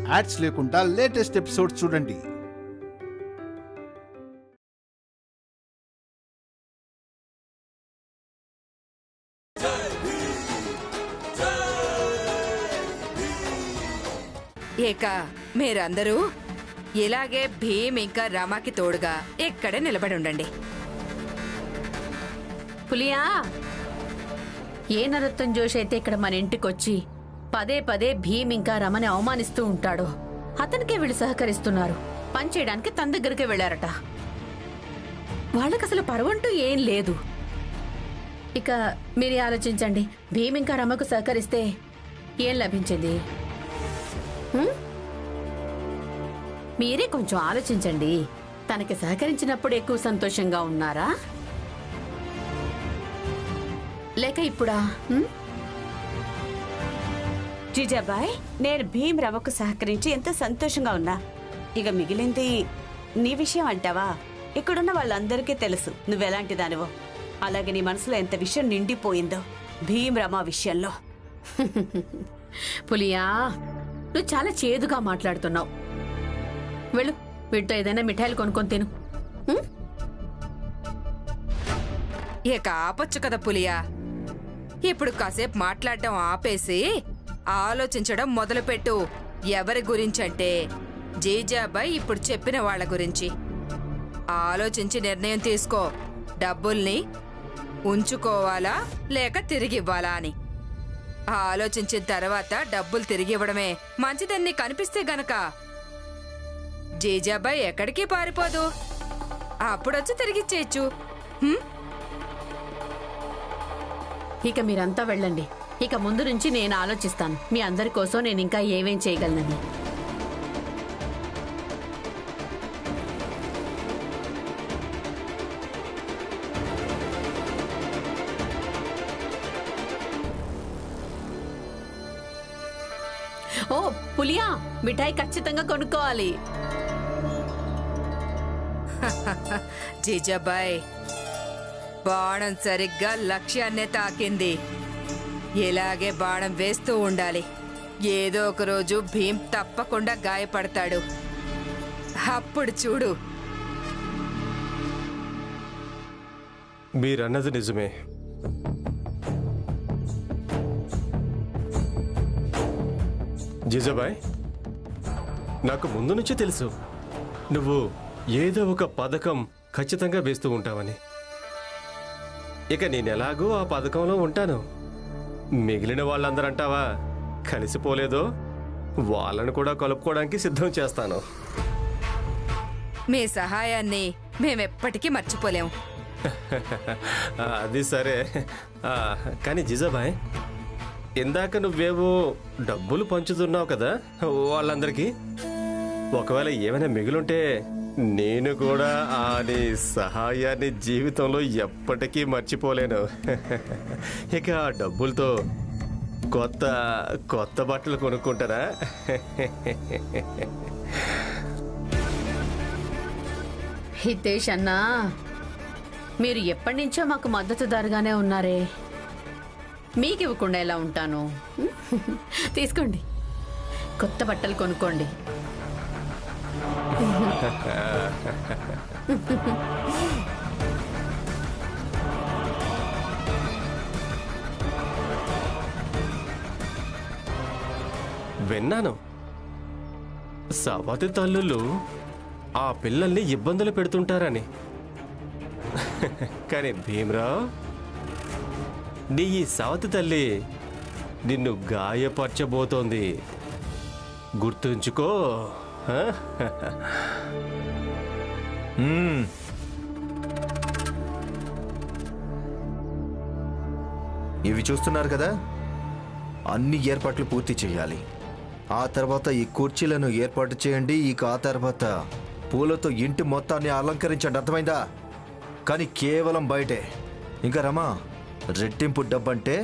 Ads లేకుండా latest episodes చూడండి. ఏక మీరందరూ ఇలాగే భీమ్ ఇంకా రమాకి తోడుగా ఇక్కడే నిలబడి ఉండండి. పులియా, ఏ నరోత్తం జోష్ అయితే ఇక్కడ మన ఇంటికొచ్చి పదే పదే భీమ్ ఇంకా రమని అవమానిస్తూ ఉంటాడో అతనికే వీళ్ళు సహకరిస్తున్నారు. పని చేయడానికి తన దగ్గరికే వెళ్లారట. వాళ్ళకసలు పరువంటూ ఏం లేదు. ఇక మీరే ఆలోచించండి, భీమ్ ఇంకా రమకు సహకరిస్తే ఏం లభించింది? మీరే కొంచెం ఆలోచించండి. తనకి సహకరించినప్పుడు ఎక్కువ సంతోషంగా ఉన్నారా, లేక ఇప్పుడా? జీజాబాయ్, నేను భీమ్ రమకు సహకరించి ఎంత సంతోషంగా ఉన్నా. ఇక మిగిలింది నీ విషయం అంటావా? ఇక్కడున్న వాళ్ళందరికీ తెలుసు నువ్వెలాంటి దానివో. అలాగే నీ మనసులో ఎంత విషయం నిండిపోయిందో భీమ్ రమ విషయంలో. పులియా, నువ్వు చాలా చేదుగా మాట్లాడుతున్నావు. వెళ్ళు, వీటితో ఏదైనా మిఠాయిలు కొనుక్కొని తిను. ఇక ఆపొచ్చు కదా పులియా. ఇప్పుడు కాసేపు మాట్లాడటం ఆపేసి ఆలోచించడం మొదలుపెట్టు. ఎవరి గురించంటే జీజాబాయ్ ఇప్పుడు చెప్పిన వాళ్ళ గురించి. ఆలోచించి నిర్ణయం తీసుకో. డబ్బుల్ని ఉంచుకోవాలా లేక తిరిగివ్వాలా అని. ఆలోచించిన తర్వాత డబ్బులు తిరిగివ్వడమే మంచిదని కనిపిస్తే గనక జీజాబాయ్ ఎక్కడికి పారిపోదు. అప్పుడొచ్చి తిరిగిచ్చేయచ్చు. ఇక మీరంతా వెళ్ళండి. ఇక ముందు నుంచి నేను ఆలోచిస్తాను మీ అందరి కోసం నేను ఇంకా ఏమేం చేయగలనని. ఓ పులియా, మిఠాయి ఖచ్చితంగా కొనుక్కోవాలి. జీజాబాయ్, బాణం సరిగ్గా లక్ష్యాన్నే తాకింది. ఇలాగే బాణం వేస్తూ ఉండాలి. ఏదో ఒక రోజు భీమ్ తప్పకుండా గాయపడతాడు. అప్పుడు చూడు. మీరన్నది నిజమే. జీజాబాయ్, నాకు ముందు నుంచి తెలుసు నువ్వు ఏదో ఒక పథకం ఖచ్చితంగా వేస్తూ ఉంటావని. ఇక నేనెలాగో ఆ పథకంలో ఉంటాను. మిగిలిన వాళ్ళందరూ అంటావా కలిసిపోలేదో వాళ్ళను కూడా కలుపుకోవడానికి సిద్ధం చేస్తాను. మీ సహాయాన్ని మేమెప్పటికీ మర్చిపోలేము. అది సరే. కానీ జీజాబాయ్, ఇందాక నువ్వేవో డబ్బులు పంచుతున్నావు కదా వాళ్ళందరికీ. ఒకవేళ ఏమైనా మిగులుంటే నేను కూడా ఆ నీ సహాయాన్ని జీవితంలో ఎప్పటికీ మర్చిపోలేను. ఇక ఆ డబ్బులతో కొత్త కొత్త బట్టలు కొనుక్కుంటారా? హితేష్ అన్నా, మీరు ఎప్పటి నుంచో మాకు మద్దతుదారుగానే ఉన్నారే. మీకు ఇవ్వకుండా ఎలా ఉంటాను? తీసుకోండి, కొత్త బట్టలు కొనుక్కోండి. విన్నాను, సవతి తల్లులు ఆ పిల్లల్ని ఇబ్బందులు పెడుతుంటారని. కానీ భీమరావు, నీ ఈ సవతి తల్లి నిన్ను గాయపరచబోతోంది, గుర్తుంచుకో. ఇవి చూస్తున్నారు కదా, అన్ని ఏర్పాట్లు పూర్తి చేయాలి. ఆ తర్వాత ఈ కుర్చీలను ఏర్పాటు చేయండి. ఇక ఆ తర్వాత పూలతో ఇంటి మొత్తాన్ని అలంకరించండి, అర్థమైందా? కానీ కేవలం బయటే. ఇంకా రమా, రెట్టింపు డబ్బంటే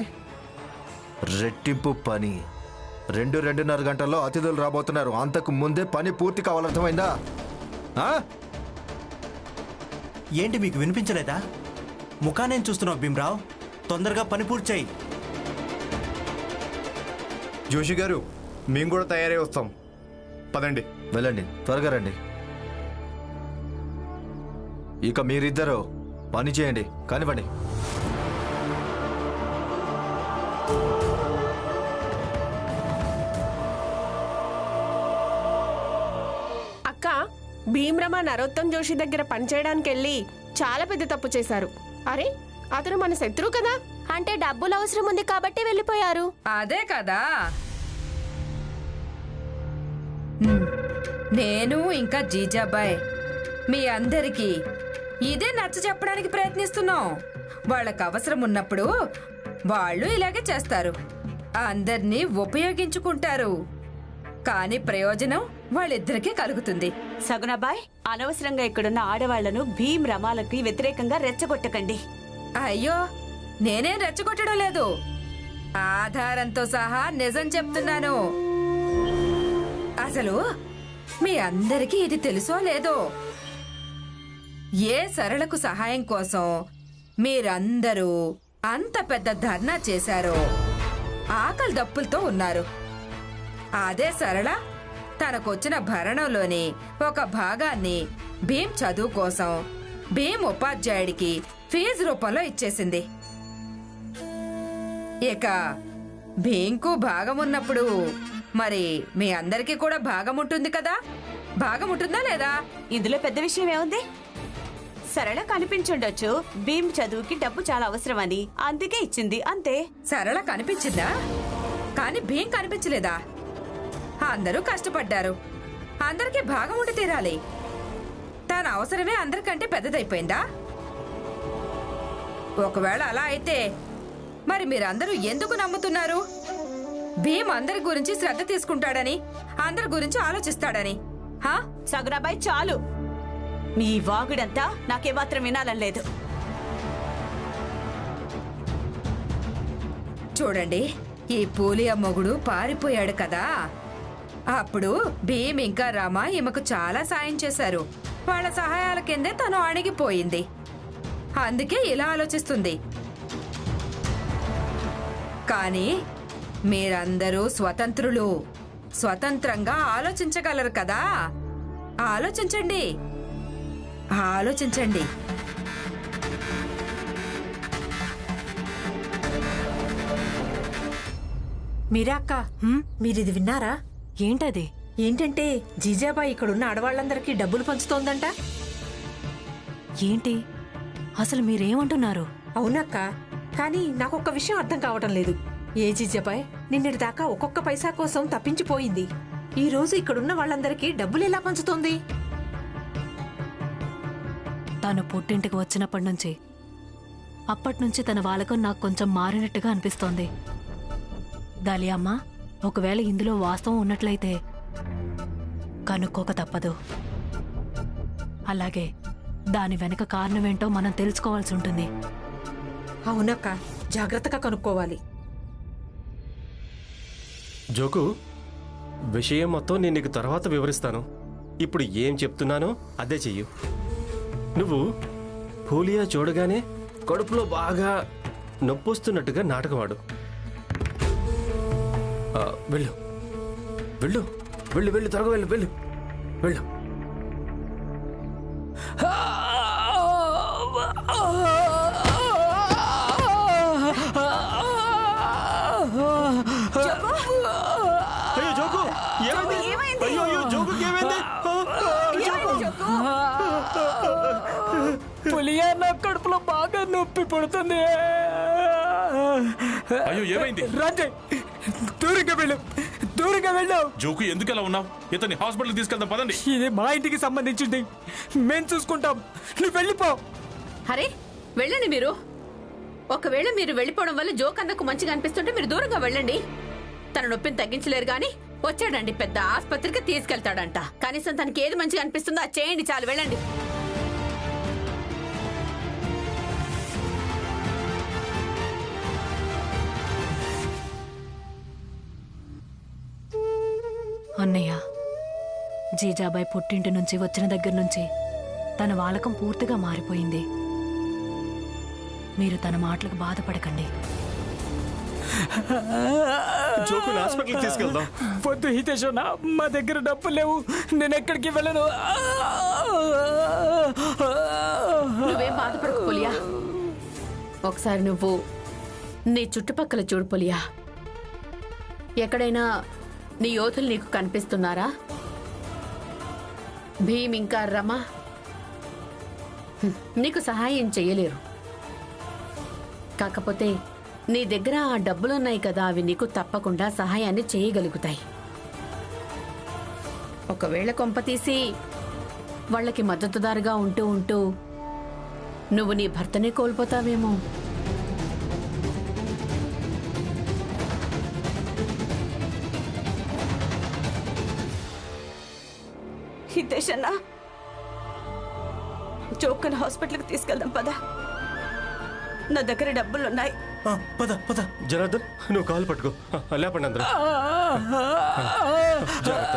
రెట్టింపు పని. 2-2.5 గంటల్లో అతిథులు రాబోతున్నారు. అంతకు ముందే పని పూర్తి కావాలి, అర్థమైందా? ఏంటి మీకు వినిపించలేదా? ముఖానేం చూస్తున్నావు భీమరావు? తొందరగా పని పూర్తి చేయి. జోషి గారు, మేము కూడా తయారై వస్తాం. పదండి. వెళ్ళండి, త్వరగా రండి. ఇక మీరిద్దరూ పని చేయండి, కానివ్వండి. అక్క, భీమ్రమ నరోత్తం జోషి దగ్గర పనిచేయడానికి వెళ్ళి చాలా పెద్ద తప్పు చేశారు. అరే, అతను మన శత్రువు కదా. అంటే డబ్బులు అవసరం ఉంది కాబట్టి వెళ్ళిపోయారు. అదే కదా. నేను ఇంకా జీజాబాయ్ మీ అందరికీ ఇదే నచ్చ చెప్పడానికి ప్రయత్నిస్తున్నాం. వాళ్ళకు అవసరం ఉన్నప్పుడు వాళ్ళు ఇలాగే చేస్తారు, అందరినీ ఉపయోగించుకుంటారు. కానీ ప్రయోజనం వాళ్ళిద్దరికీ కలుగుతుంది. సగుణబాయ్, అనవసరంగా ఇక్కడున్న ఆడవాళ్లను భీమ్ రమాలకి వ్యతిరేకంగా రెచ్చగొట్టకండి. అయ్యో, నేనేం రెచ్చగొట్టడం లేదు, ఆధారంతో సహా నిజం చెప్తున్నాను. అసలు మీ అందరికీ ఇది తెలుసో లేదో, ఏ సరళకు సహాయం కోసం మీరందరూ అంత పెద్ద ధర్నా చేశారో, ఆకలి దప్పులతో ఉన్నారు. అదే సరళ తనకొచ్చిన భరణంలోని ఒక భాగాన్ని భీమ్ చదువు కోసం భీమ్ ఉపాధ్యాయుడికి ఫీజు రూపంలో ఇచ్చేసింది. ఇక భీంకు భాగం ఉన్నప్పుడు మరి మీ అందరికీ కూడా భాగం ఉంటుంది కదా. భాగం ఉంటుందా లేదా? ఇందులో పెద్ద విషయం ఏముంది? సరళ కనిపించుండొచ్చు, భీమ్ చదువుకి డబ్బు చాలా అవసరమని అందుకే ఇచ్చింది, అంతే. సరళ కనిపించిందా? కానీ భీం కనిపించలేదా? అందరూ కష్టపడ్డారు, అందరికీ భాగం ఉండి తీరాలి. తన అవసరమే అందరికంటే పెద్దదైపోయిందా? ఒకవేళ అలా అయితే మరి మీరందరూ ఎందుకు నమ్ముతున్నారు భీమ్ అందరి గురించి శ్రద్ధ తీసుకుంటాడని, అందరి గురించి ఆలోచిస్తాడని? సగుణబాయ్, చాలు. మీ వాగుడంతా నాకేమాత్రం వినాలని లేదు. చూడండి, ఈ పూలియా మొగుడు పారిపోయాడు కదా, అప్పుడు భీమ్ ఇంకా రామ ఈమెకు చాలా సాయం చేశారు. వాళ్ళ సహాయాల కిందే తను అణిగిపోయింది, అందుకే ఇలా ఆలోచిస్తుంది. కానీ మీరందరూ స్వతంత్రులు, స్వతంత్రంగా ఆలోచించగలరు కదా. ఆలోచించండి, ఆలోచించండి. మీరా అక్క, మీరిది విన్నారా? ఏంటది? ఏంటంటే జీజాబాయి ఇక్కడున్న ఆడవాళ్ళందరికీ డబ్బులు పంచుతోందంట. ఏంటి అసలు మీరేమంటున్నారు? అవునక్క, కానీ నాకొక్క విషయం అర్థం కావటం లేదు. ఏ జీజాబాయ్ నిన్నటి దాకా ఒక్కొక్క పైసా కోసం తప్పించిపోయింది, ఈ రోజు ఇక్కడున్న వాళ్ళందరికీ డబ్బులు ఎలా పంచుతోంది? తను పుట్టింటికి వచ్చినప్పటి నుంచి అప్పటినుంచి తన వాలకం నాకు కొంచెం మారినట్టుగా అనిపిస్తోంది. దాలియమ్మ, ఒకవేళ ఇందులో వాస్తవం ఉన్నట్లయితే కనుక్కోక తప్పదు. అలాగే దాని వెనక కారణమేంటో మనం తెలుసుకోవాల్సి ఉంటుంది. అవునక్క, జాగ్రత్తగా కనుక్కోవాలి. జోకు, విషయం మొత్తం నేను నీకు తర్వాత వివరిస్తాను. ఇప్పుడు ఏం చెప్తున్నానో అదే చెయ్యు. నువ్వు పూలియా చూడగానే కడుపులో బాగా నొప్పొస్తున్నట్టుగా నాటకమాడు. వెళ్ళు వెళ్ళు వెళ్ళు వెళ్ళు, త్వరగా వెళ్ళు వెళ్ళు వెళ్ళు. అయ్యో జోకు, ఏమైంది? అయ్యో అయ్యో జోకుకి ఏమైంది? పులియా, నా కడుపులో బాగా నొప్పి పడుతుంది. అయ్యో ఏమైంది? రాజయ్, దూరంగా వెళ్ళు, దూరంగా వెళ్ళు. జోకు, ఎందుకు ఎలా ఉన్నావు? ఇతన్ని హాస్పిటల్ తీసుకెళ్దాం, పదండి. ఇది మా ఇంటికి సంబంధించింది, మేం చూసుకుంటాం, నువ్వు వెళ్ళిపో. అరే, వెళ్ళండి మీరు. ఒకవేళ మీరు వెళ్ళిపోవడం వల్ల జోక్ అందకు మంచిగా అనిపిస్తుంటే మీరు దూరంగా వెళ్ళండి. తన నొప్పిని తగ్గించలేరు గాని వచ్చాడండి పెద్ద ఆసుపత్రికి తీసుకెళ్తాడంట. కనీసం తనకి ఏది మంచిగా అనిపిస్తుందో అది చేయండి, చాలు, వెళ్ళండి. అన్నయ్య, జీజాబాయ్ పుట్టింటి నుంచి వచ్చిన దగ్గర నుంచి తన వాలకం పూర్తిగా మారిపోయింది. మీరు తన మాటలకు బాధపడకండి. జోకుని హాస్పిటల్కి తీసుకెళ్దాం. వద్దు హితేష్ అన్న, మా దగ్గర డబ్బులు లేవు, నేను ఎక్కడికి వెళ్ళను. నువ్వేం బాధపడకు పులియా. ఒకసారి నువ్వు నీ చుట్టుపక్కల చూడు పులియా. ఎక్కడైనా నీ యోధులు నీకు కనిపిస్తున్నారా? భీమ్ ఇంకా రమ నీకు సహాయం చేయలేరు. కాకపోతే నీ దగ్గర ఆ డబ్బులున్నాయి కదా, అవి నీకు తప్పకుండా సహాయాన్ని చేయగలుగుతాయి. ఒకవేళ కొంపతీసి వాళ్ళకి మద్దతుదారుగా ఉంటూ ఉంటూ నువ్వు నీ భర్తనే కోల్పోతావేమో. హితేష్ అన్న, చోక్కని హాస్పిటల్కి తీసుకెళ్దాం పదా. నా దగ్గర డబ్బులున్నాయి. పద పద. జనార్దన్, నువ్వు కాలు పట్టుకో. లేపండి అందరూ. జాగ్రత్త.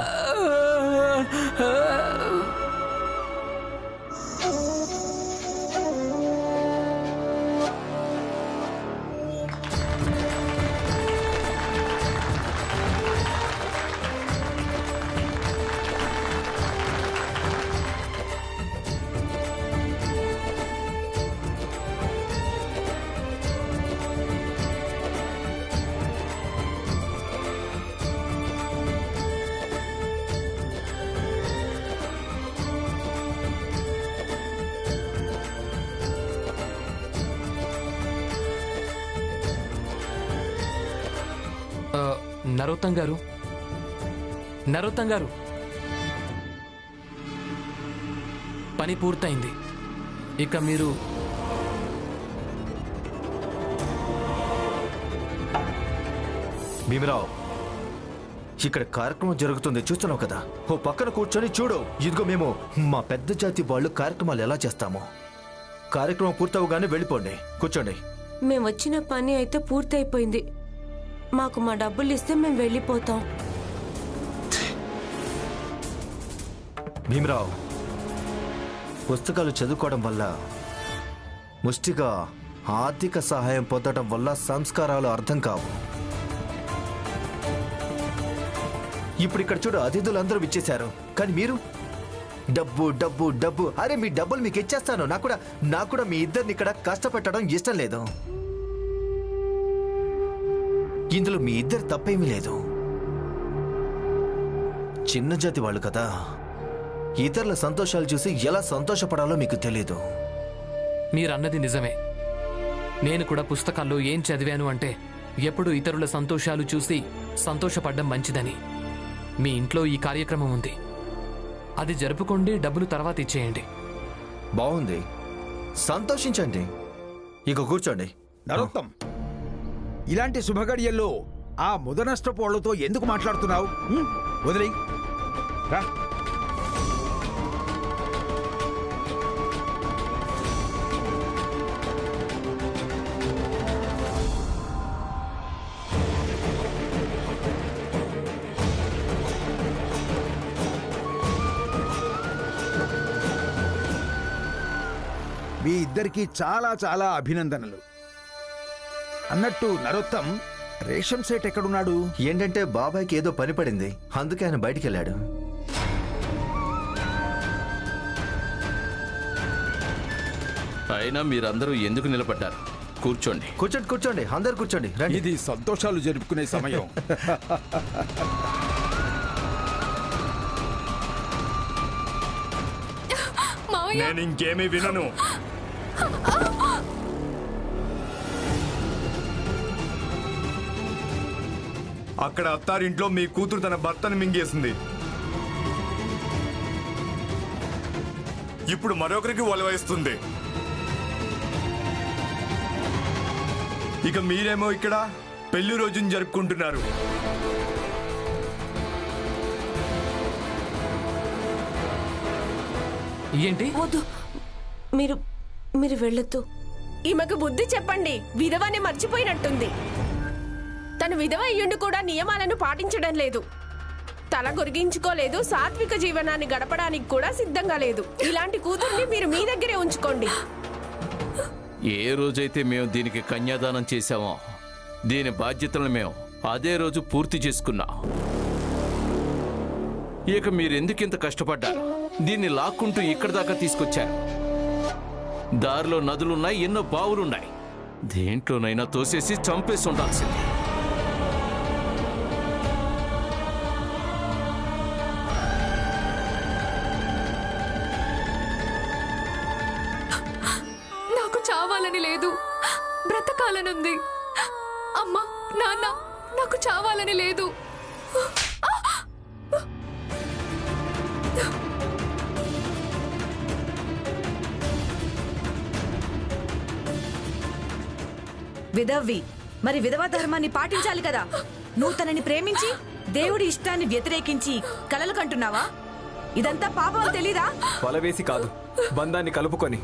నరోత్తం గారు, నరోత్తం గారు, పని పూర్తయింది. ఇక మీరు భీమరావు, ఇక్కడ కార్యక్రమం జరుగుతుంది, చూస్తున్నావు కదా. ఓ పక్కన కూర్చొని చూడు. ఇదిగో మేము మా పెద్ద జాతి వాళ్ళు కార్యక్రమాలు ఎలా చేస్తామో. కార్యక్రమం పూర్తవగానే వెళ్ళిపోండి. కూర్చోండి. మేము వచ్చిన పని అయితే పూర్తయిపోయింది. మాకు మా డబ్బులు ఇస్తే మేము వెళ్ళిపోతాం. భీమరావు, పుస్తకాలు చదువుకోవడం వల్ల, ముష్టిగా ఆర్థిక సహాయం పొందడం వల్ల సంస్కారాలు అర్థం కావు. ఇప్పుడు ఇక్కడ చూడు, అతిథులందరూ ఇచ్చేశారు, కానీ మీరు డబ్బు డబ్బు డబ్బు. అరే, మీ డబ్బులు మీకు ఇచ్చేస్తాను. నాకు కూడా మీ ఇద్దరిని ఇక్కడ కష్టపెట్టడం ఇష్టం లేదు. ఇందులో మీ ఇద్దరు తప్పేమీ లేదు. చిన్న జాతి వాళ్ళు కదా, ఇతరుల సంతోషాలు చూసి ఎలా సంతోషపడాలో మీకు తెలీదు. మీరన్నది నిజమే. నేను కూడా పుస్తకాల్లో ఏం చదివాను అంటే, ఎప్పుడు ఇతరుల సంతోషాలు చూసి సంతోషపడ్డం మంచిదని. మీ ఇంట్లో ఈ కార్యక్రమం ఉంది, అది జరుపుకోండి, డబ్బులు తర్వాత ఇచ్చేయండి. బాగుంది, సంతోషించండి. ఇక కూర్చోండి. నరోత్తం, ఇలాంటి శుభగడియల్లో ఆ ముదనష్టపు వాళ్ళతో ఎందుకు మాట్లాడుతున్నావు? వదిలే రా. మీ ఇద్దరికి చాలా చాలా అభినందనలు. అన్నట్టు నరోత్తం, రేషం సేట్ ఎక్కడున్నాడు? ఏంటంటే బాబాయ్కి ఏదో పని పడింది, అందుకే ఆయన బయటికి వెళ్ళాడు. అయినా మీరందరూ ఎందుకు నిలబడ్డారు? కూర్చోండి. కూర్చోండి కూర్చోండి, అందరు కూర్చోండి. ఇది సంతోషాలు జరుపుకునే సమయం. నేను ఇంకేమీ వినను. అక్కడ అత్తారింట్లో మీ కూతురు తన భర్తను మింగేసింది. ఇప్పుడు మరొకరికి ఒలవయిస్తుంది. ఇక మీరేమో ఇక్కడ పెళ్లి రోజును జరుపుకుంటున్నారు. ఏంటి? వద్దు, మీరు వెళ్ళొద్దు. ఈమెకు బుద్ధి చెప్పండి. విధవని మర్చిపోయినట్టుంది. తను విధవ అయ్యుండి కూడా నియమాలను పాటించడం లేదు. తల గొరిగించుకోలేదు. సాత్విక జీవనాన్ని గడపడానికి కూడా సిద్ధంగా లేదు. ఇలాంటి కూతుర్ని మీరు మీ దగ్గరే ఉంచుకోండి. ఏ రోజైతే మేము దీనికి కన్యాదానం చేశామో దీని బాధ్యతలను మేము అదే రోజు పూర్తి చేసుకున్నాం. ఇక మీరెందుకింత కష్టపడ్డారు? దీన్ని లాక్కుంటూ ఇక్కడి దాకా తీసుకొచ్చారు. దారిలో నదులున్నాయి, ఎన్నో బావులున్నాయి. దేంట్లోనైనా తోసేసి చంపేసి ఉండాల్సింది. నాకు చావాలని లేదు, బ్రతకాలనుంది. అమ్మా, నాన్న, నాకు చావాలని లేదు. విధవ్వి, మరి విధవా ధర్మాన్ని పాటించాలి కదా. నువ్వు తనని ప్రేమించి దేవుడి ఇష్టాన్ని వ్యతిరేకించి కలలు కంటున్నావా? ఇదంతా పాపం తెలీదా? వలవేసి కాదు, బంధాన్ని కలుపుకొని.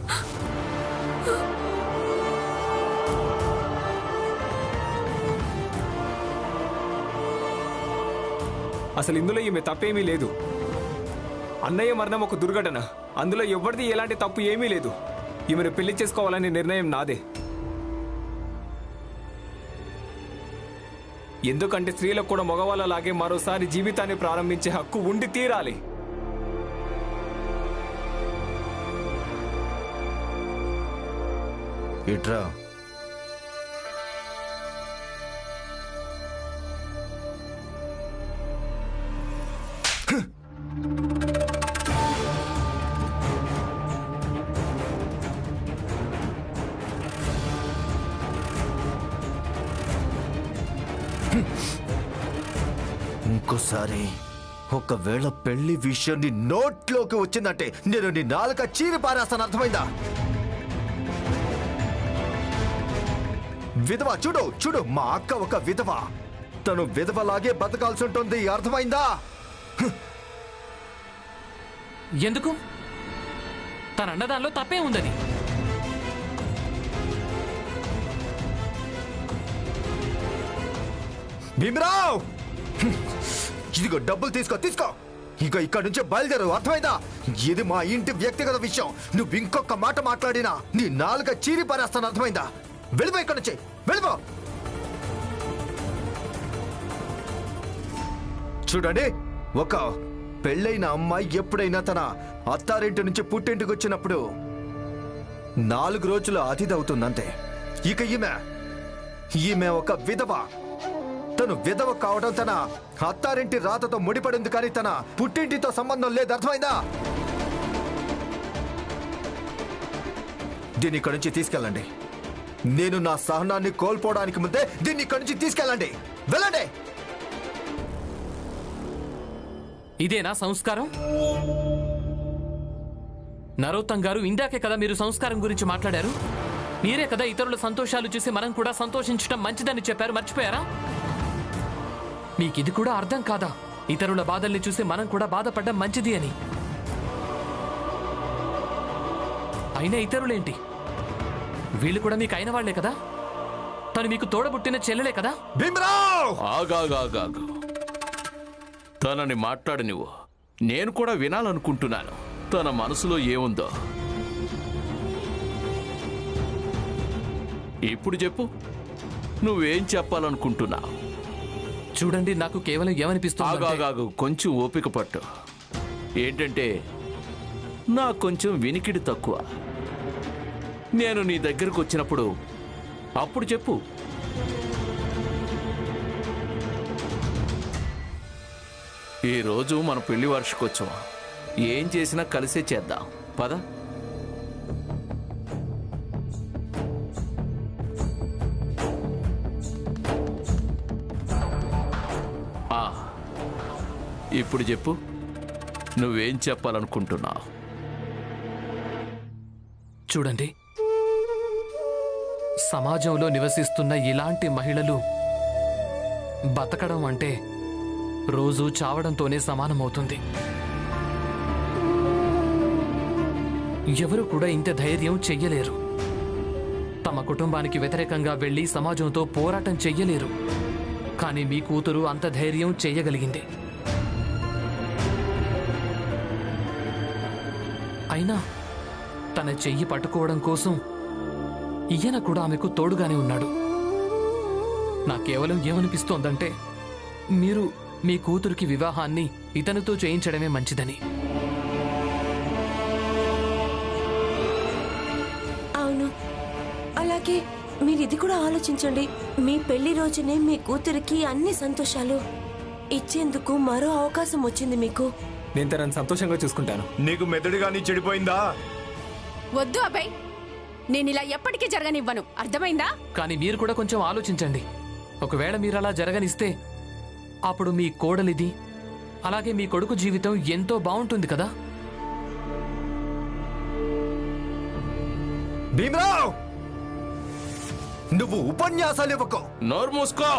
అసలు ఇందులో ఈమె తప్పేమీ లేదు. అన్నయ్య మరణం ఒక దుర్ఘటన, అందులో ఎవరిది ఎలాంటి తప్పు ఏమీ లేదు. ఈమెను పెళ్లి చేసుకోవాలనే నిర్ణయం నాదే. ఎందుకంటే స్త్రీలకు కూడా మగవాళ్ళలాగే మరోసారి జీవితాన్ని ప్రారంభించే హక్కు ఉండి తీరాలి. ఇట్రా. ఇంకోసారి ఒకవేళ పెళ్లి విషయం నీ నోట్లోకి వచ్చిందంటే నేను నీ నాలుక చీరి పారేస్తాను, అర్థమైందా? విధవ, చూడు చూడు, మా అక్క ఒక విధవ. తను విధవలాగే బతకాల్సి ఉంటుంది, అర్థమైందా? ఎందుకు? తన అన్నదానిలో తప్పే ఉందని. భీమరావ్, ఇదిగో డబ్బులు తీసుకో తీసుకో. ఇక ఇక్కడ నుంచి బయలుదేరు, అర్థమైందా? ఇది మా ఇంటి వ్యక్తిగత విషయం. నువ్వు ఇంకొక మాట మాట్లాడినా నీ నాలుక చీరి పారేస్తాను, అర్థమైందా? వెళ్ళిపో ఇక్కడ నుంచి, వెళ్ళిపో. చూడండి, ఒక పెళ్ళైన అమ్మాయి ఎప్పుడైనా తన అత్తారింటి నుంచి పుట్టింటికి వచ్చినప్పుడు 4 రోజులు అతిథి అవుతుందంతే. ఇక ఈమె ఒక విధవ. తను విధవ కావడం తన అత్తారింటి రాతతో ముడిపడింది, కానీ తన పుట్టింటితో సంబంధం లేదు, అర్థమైందా? దీన్ని ఇక్కడి నుంచి తీసుకెళ్ళండి. నేను నా సహనాన్ని కోల్పోవడానికి ముందే దీన్ని ఇక్కడి నుంచి తీసుకెళ్ళండి. వెళ్ళండి. ఇదేనా సంస్కారం? నరోత్తం గారు, ఇందాకే కదా మీరు సంస్కారం గురించి మాట్లాడారు. మీరే కదా ఇతరుల సంతోషాలు చూసి మనం కూడా సంతోషించడం మంచిదని చెప్పారు, మర్చిపోయారా? మీకు ఇది కూడా అర్థం కాదా? ఇతరుల బాధల్ని చూసి మనం కూడా బాధపడడం మంచిది అని. అయినా ఇతరులేంటి? వీళ్ళు కూడా మీకు అయిన వాళ్లే కదా. తను మీకు తోడబుట్టిన చెల్లెలే కదా. ఆగాగాగాగు, తనని మాట్లాడు నువ్వు. నేను కూడా వినాలనుకుంటున్నాను తన మనసులో ఏముందో. ఇప్పుడు చెప్పు, నువ్వేం చెప్పాలనుకుంటున్నావు? చూడండి, నాకు కేవలం ఏమనిపిస్తుంది. ఆగాగాగు, కొంచెం ఓపిక పట్టు. ఏంటంటే నాకు కొంచెం వినికిడి తక్కువ. నేను నీ దగ్గరకు వచ్చినప్పుడు అప్పుడు చెప్పు. ఈరోజు మన పెళ్లి వార్షికోత్సవం. ఏం చేసినా కలిసే చేద్దాం, పద. ఇప్పుడు చెప్పు, నువ్వేం చెప్పాలనుకుంటున్నావు? చూడండి, సమాజంలో నివసిస్తున్న ఇలాంటి మహిళలు బతకడం అంటే రోజు చావడంతోనే సమానమవుతుంది. ఎవరు కూడా ఇంత ధైర్యం చెయ్యలేరు. తమ కుటుంబానికి వ్యతిరేకంగా వెళ్లి సమాజంతో పోరాటం చెయ్యలేరు. కానీ మీ కూతురు అంత ధైర్యం చెయ్యగలిగింది. అయినా తన చెయ్యి పట్టుకోవడం కోసం ఈయన కూడా ఆమెకు తోడుగానే ఉన్నాడు. నా కేవలం ఏమనిపిస్తోందంటే మీరు మీ కూతురికి వివాహాన్ని ఇతనితో చేయించడమే మంచిదని. అవును, అలాగే మీరు ఇది కూడా ఆలోచించండి. మీ పెళ్లి రోజునే మీ కూతురికి అన్ని సంతోషాలు ఇచ్చేందుకు మరో అవకాశం వచ్చింది మీకు. నేను తనని సంతోషంగా చూసుకుంటాను. నీకు మెదడు గానీ చెడిపోయిందా? వద్దు అబ్బాయి, నేను ఇలా ఎప్పటికీ జరగనివ్వను, అర్థమైందా? కానీ మీరు కూడా కొంచెం ఆలోచించండి. ఒకవేళ మీరు అలా జరగనిస్తే అప్పుడు మీ కోడలిది అలాగే మీ కొడుకు జీవితం ఎంతో బాగుంటుంది కదా. భీమరావ్, నువ్వు ఉపన్యాసాలు ఇవ్వకు. నోరు మూసుకో.